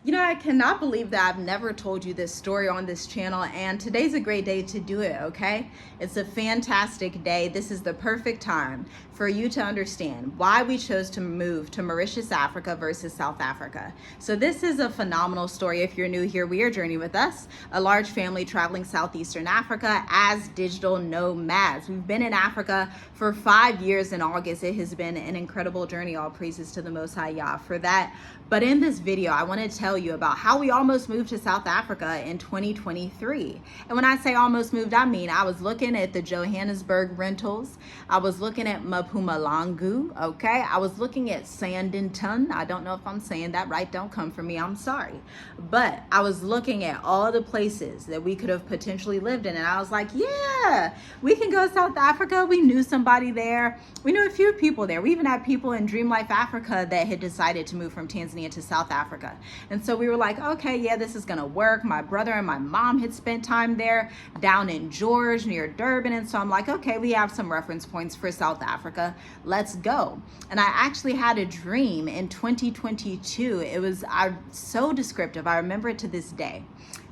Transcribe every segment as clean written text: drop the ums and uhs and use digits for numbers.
You know, I cannot believe that I've never told you this story on this channel, and today's a great day to do it, okay? It's a fantastic day. This is the perfect time for you to understand why we chose to move to Mauritius, Africa versus South Africa. So this is a phenomenal story. If you're new here, we are Journey with Us, a large family traveling Southeastern Africa as digital nomads. We've been in Africa for 5 years in August. It has been an incredible journey. All praises to the Most High Yah for that. But in this video, I want to tell you about how we almost moved to South Africa in 2023. And when I say almost moved, I mean I was looking at the Johannesburg rentals. I was looking at Mpumalanga, okay? I was looking at Sandton. I don't know if I'm saying that right. Don't come for me. I'm sorry. But I was looking at all the places that we could have potentially lived in. And I was like, yeah, we can go to South Africa. We knew somebody there. We knew a few people there. We even had people in Dream Life Africa that had decided to move from Tanzania to South Africa. And so we were like, okay, yeah, this is gonna work. My brother and my mom had spent time there down in George near Durban. And so I'm like, okay, we have some reference points for South Africa. Let's go. And I actually had a dream in 2022. It was so descriptive. I remember it to this day.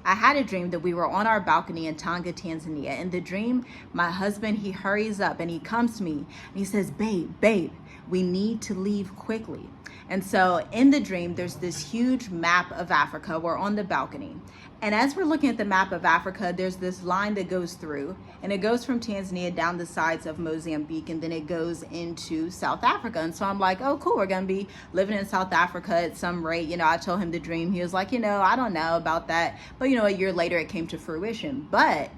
I had a dream that we were on our balcony in Tanga, Tanzania. In the dream, my husband, he hurries up and he comes to me and he says, babe, we need to leave quickly. And so in the dream, there's this huge map of Africa. We're on the balcony. And as we're looking at the map of Africa, there's this line that goes through, and it goes from Tanzania down the sides of Mozambique, and then it goes into South Africa. And so I'm like, oh, cool, we're going to be living in South Africa at some rate. You know, I told him the dream. He was like, you know, I don't know about that. But, you know, a year later, it came to fruition. But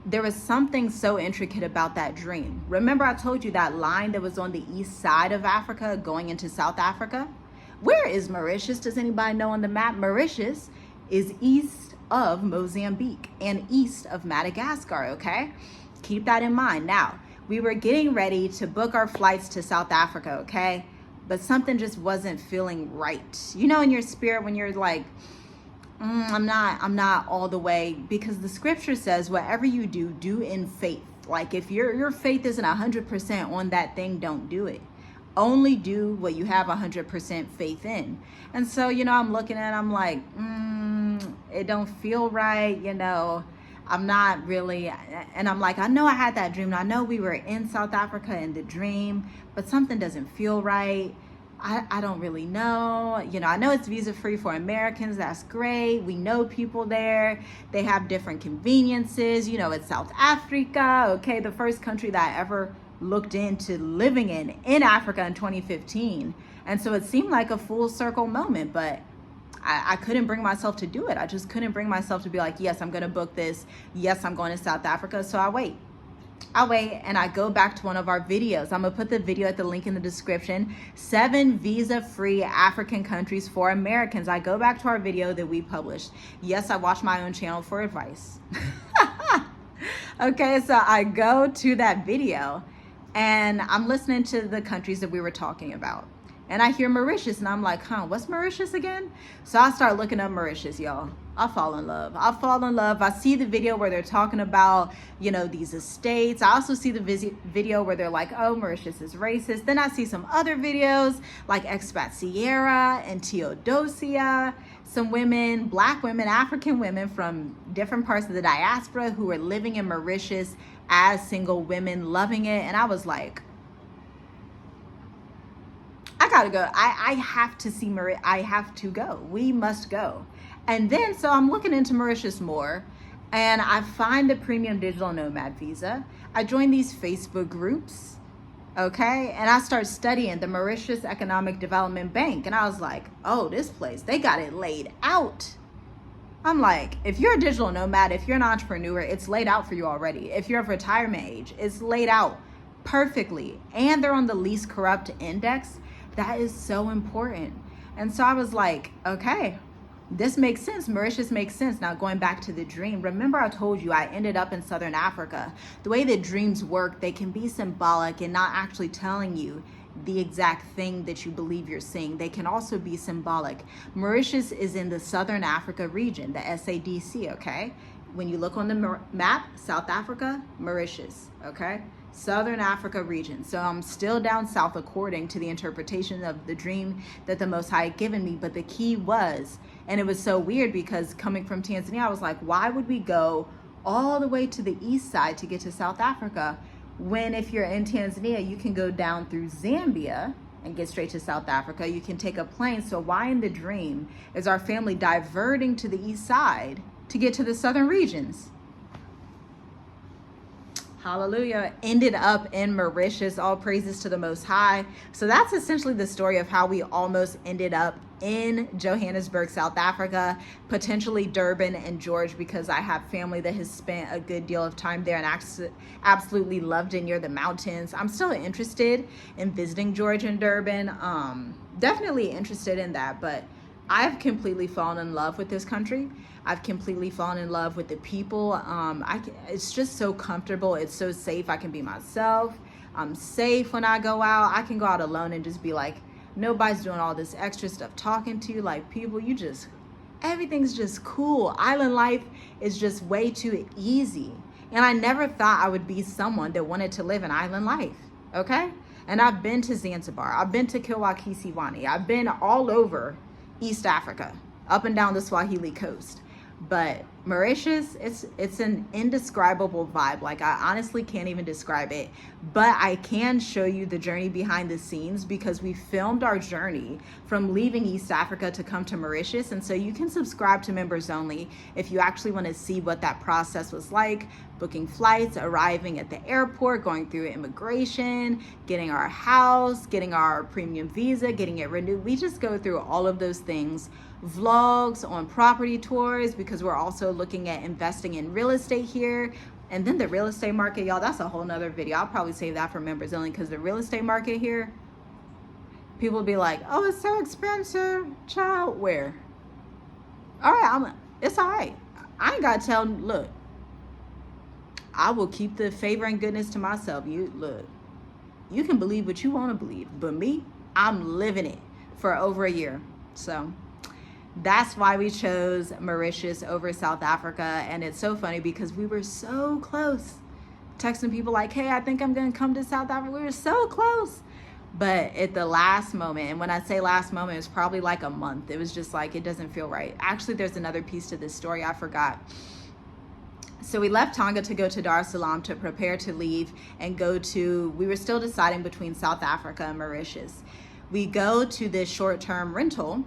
there was something so intricate about that dream. Remember, I told you that line that was on the east side of Africa going into South Africa? Where is Mauritius? Does anybody know on the map? Mauritius is east of Mozambique and east of Madagascar, okay? Keep that in mind. Now, we were getting ready to book our flights to South Africa, okay? But something just wasn't feeling right. You know, in your spirit when you're like, I'm not all the way, because the scripture says whatever you do in faith. Like if your faith isn't 100% on that thing, don't do it. Only do what you have 100% faith in. And so, you know, I'm looking at it, I'm like, it don't feel right, you know. I'm not really, and I'm like, I know I had that dream. I know we were in South Africa in the dream, but something doesn't feel right. I don't really know. You know, I know it's visa free for Americans. That's great. We know people there. They have different conveniences. You know, it's South Africa. Okay, the first country that I ever looked into living in Africa in 2015. And so it seemed like a full circle moment, but I couldn't bring myself to do it. I just couldn't bring myself to be like, yes, I'm going to book this. Yes, I'm going to South Africa. So I wait and I go back to one of our videos. I'm gonna put the video at the link in the description. 7 visa-free African countries for Americans. I go back to our video that we published. Yes, I watch my own channel for advice. Okay, so I go to that video and I'm listening to the countries that we were talking about. And I hear Mauritius and I'm like, what's Mauritius again? So I start looking up Mauritius, y'all. I fall in love. I see the video where they're talking about, you know, these estates. I also see the video where they're like, oh, Mauritius is racist. Then I see some other videos like Expat Sierra and Theodosia, some women, black women, African women from different parts of the diaspora who are living in Mauritius as single women, loving it. And I was like, I gotta go. I have to see Mauritius. I have to go. We must go. And then, so I'm looking into Mauritius more, and I find the premium digital nomad visa. I join these Facebook groups, okay? And I start studying the Mauritius Economic Development Bank. And I was like, oh, this place, they got it laid out. I'm like, if you're a digital nomad, if you're an entrepreneur, it's laid out for you already. If you're of retirement age, it's laid out perfectly. And they're on the least corrupt index. That is so important. And so I was like, okay, this makes sense. Mauritius makes sense. Now going back to the dream, remember I told you I ended up in Southern Africa. The way that dreams work, they can be symbolic and not actually telling you the exact thing that you believe you're seeing. They can also be symbolic. Mauritius is in the Southern Africa region, the SADC, okay? When you look on the map, South Africa, Mauritius, okay? Southern Africa region. So I'm still down south according to the interpretation of the dream that the Most High had given me. But the key was, and it was so weird because coming from Tanzania, I was like, why would we go all the way to the east side to get to South Africa when if you're in Tanzania, you can go down through Zambia and get straight to South Africa. You can take a plane. So why in the dream is our family diverting to the east side to get to the southern regions? Hallelujah. Ended up in Mauritius. All praises to the Most High. So that's essentially the story of how we almost ended up in Johannesburg, South Africa, potentially Durban and George, because I have family that has spent a good deal of time there and absolutely loved it near the mountains. I'm still interested in visiting George and Durban. Definitely interested in that, but I've completely fallen in love with this country. I've completely fallen in love with the people. It's just so comfortable. It's so safe. I can be myself. I'm safe when I go out. I can go out alone and just be like, nobody's doing all this extra stuff talking to you. Like, people, everything's just cool. Island life is just way too easy. And I never thought I would be someone that wanted to live an island life, okay? And I've been to Zanzibar. I've been to Kisiwani. I've been all over East Africa, up and down the Swahili coast. But Mauritius, it's an indescribable vibe. Like, I honestly can't even describe it, but I can show you the journey behind the scenes because we filmed our journey from leaving East Africa to come to Mauritius. And so you can subscribe to members only if you actually want to see what that process was like, booking flights, arriving at the airport, going through immigration, getting our house, getting our premium visa, getting it renewed. We just go through all of those things. Vlogs on property tours, because we're also looking at investing in real estate here. And then the real estate market, y'all, that's a whole nother video. I'll probably save that for members only, because the real estate market here, people be like, oh, it's so expensive. Child, where? All right, it's all right. I ain't gotta tell, look, I will keep the favor and goodness to myself. You can believe what you want to believe, but me, I'm living it for over a year. So that's why we chose Mauritius over South Africa. And it's so funny because we were so close, texting people like, hey, I think I'm going to come to South Africa. We were so close. But at the last moment, and when I say last moment, it's probably like a month. It was just like, it doesn't feel right. Actually, there's another piece to this story I forgot. So we left Tonga to go to Dar es Salaam to prepare to leave and we were still deciding between South Africa and Mauritius. We go to this short-term rental.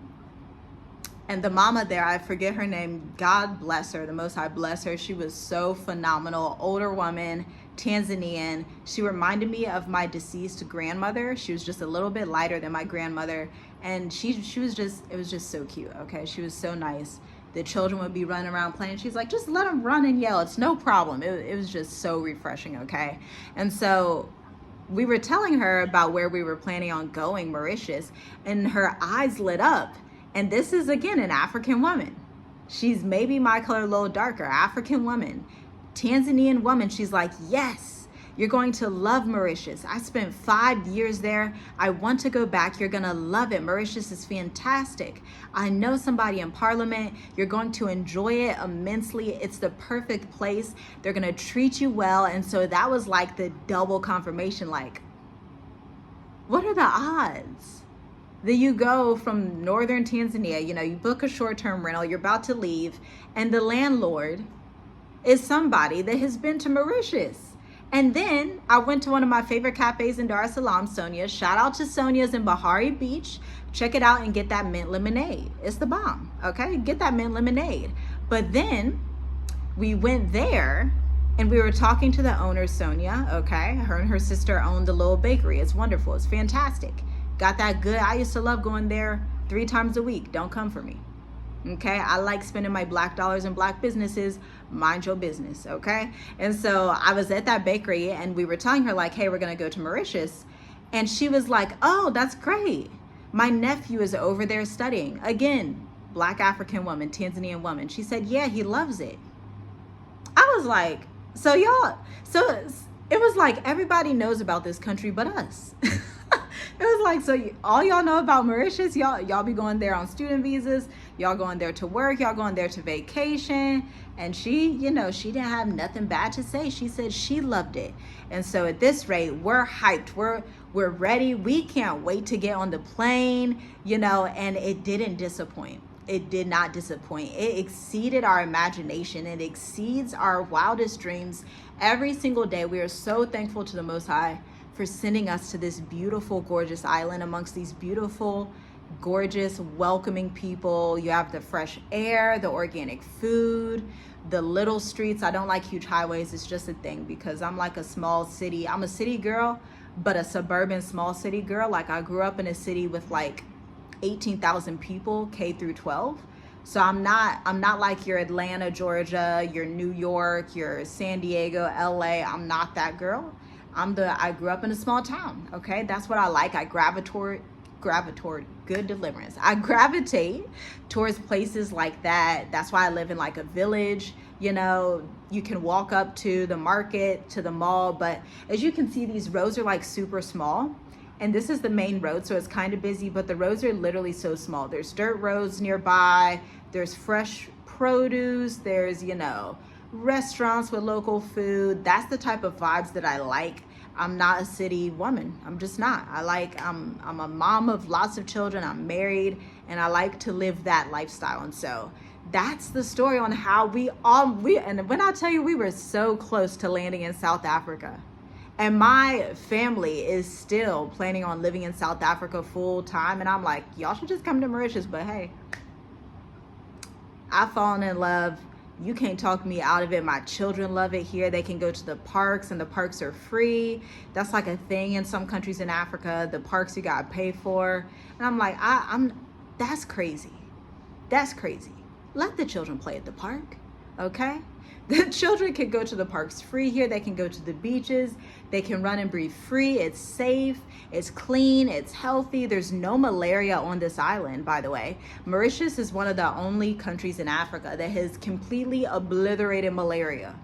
And the mama there, I forget her name, God bless her, the Most High bless her. She was so phenomenal, older woman, Tanzanian. She reminded me of my deceased grandmother. She was just a little bit lighter than my grandmother. And it was just so cute, okay? She was so nice. The children would be running around playing. She's like, just let them run and yell. It's no problem. It was just so refreshing, okay? And so we were telling her about where we were planning on going, Mauritius, and her eyes lit up. And this is, again, an African woman. She's maybe my color, a little darker, African woman, Tanzanian woman. She's like, yes, you're going to love Mauritius. I spent 5 years there. I want to go back. You're going to love it. Mauritius is fantastic. I know somebody in parliament. You're going to enjoy it immensely. It's the perfect place. They're going to treat you well. And so that was like the double confirmation. Like, what are the odds that you go from northern Tanzania, you book a short-term rental, you're about to leave, and the landlord is somebody that has been to Mauritius? And then I went to one of my favorite cafes in Dar es Salaam, Sonia's. Shout out to Sonia's in Bahari Beach. Check it out and get that mint lemonade. It's the bomb, okay? Get that mint lemonade. But then we went there and we were talking to the owner, Sonia, okay? Her and her sister own the little bakery. It's wonderful. It's fantastic. Got that good. I used to love going there 3 times a week. Don't come for me. Okay, I like spending my black dollars in black businesses. Mind your business, okay? And so I was at that bakery and we were telling her like, hey, we're gonna go to Mauritius. And she was like, oh, that's great. My nephew is over there studying. Again, black African woman, Tanzanian woman. She said, yeah, he loves it. I was like, so it was like everybody knows about this country but us. was like, so all y'all know about Mauritius, y'all be going there on student visas, y'all going there to work, y'all going there to vacation. And she, you know, she didn't have nothing bad to say. She said she loved it. And so at this rate, we're hyped. We're ready. We can't wait to get on the plane, you know, and it didn't disappoint. It did not disappoint. It exceeded our imagination. It exceeds our wildest dreams every single day. We are so thankful to the Most High for sending us to this beautiful, gorgeous island amongst these beautiful, gorgeous, welcoming people. You have the fresh air, the organic food, the little streets. I don't like huge highways. It's just a thing because I'm like a small city. I'm a city girl, but a suburban small city girl. Like I grew up in a city with like 18,000 people, K through 12. So I'm not like your Atlanta, Georgia, your New York, your San Diego, LA. I'm not that girl. I grew up in a small town. Okay. That's what I like. I gravitate, good deliverance. I gravitate towards places like that. That's why I live in like a village. You know, you can walk up to the market, to the mall, but as you can see, these roads are like super small. And this is the main road, so it's kind of busy, but the roads are literally so small. There's dirt roads nearby, there's fresh produce, there's, you know, restaurants with local food. That's the type of vibes that I like. I'm not a city woman. I'm just not. I'm a mom of lots of children. I'm married, and I like to live that lifestyle. And so that's the story on how and when I tell you, we were so close to landing in South Africa. And my family is still planning on living in South Africa full time. And I'm like, y'all should just come to Mauritius. But hey, I've fallen in love. You can't talk me out of it. My children love it here. They can go to the parks, and the parks are free. That's like a thing in some countries in Africa. The parks you gotta pay for. And I'm like, that's crazy. That's crazy. Let the children play at the park, okay? The children can go to the parks free here. They can go to the beaches. They can run and breathe free. It's safe. It's clean. It's healthy. There's no malaria on this island, by the way. Mauritius is one of the only countries in Africa that has completely obliterated malaria.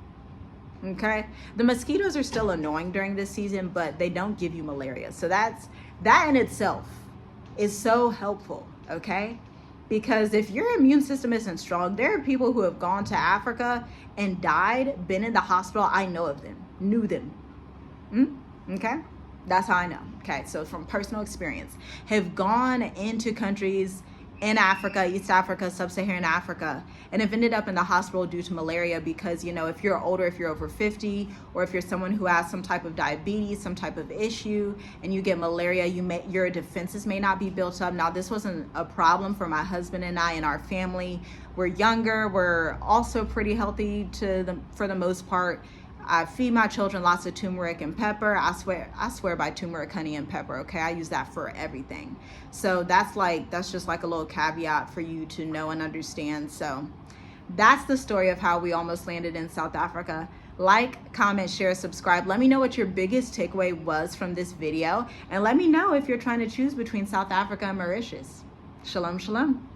Okay? The mosquitoes are still annoying during this season, but they don't give you malaria. So that in itself is so helpful, okay? Because if your immune system isn't strong, there are people who have gone to Africa and died, been in the hospital. I know of them, knew them. Okay? That's how I know. Okay, so from personal experience, have gone into countries in Africa, East Africa, Sub-Saharan Africa, and have ended up in the hospital due to malaria because, you know, if you're older, if you're over 50, or if you're someone who has some type of diabetes, some type of issue, and you get malaria, your defenses may not be built up. Now, this wasn't a problem for my husband and I and our family. We're younger. We're also pretty healthy for the most part. I feed my children lots of turmeric and pepper. I swear by turmeric, honey, and pepper, okay? I use that for everything. So that's just like a little caveat for you to know and understand. So that's the story of how we almost landed in South Africa. Like, comment, share, subscribe. Let me know what your biggest takeaway was from this video. And let me know if you're trying to choose between South Africa and Mauritius. Shalom, shalom.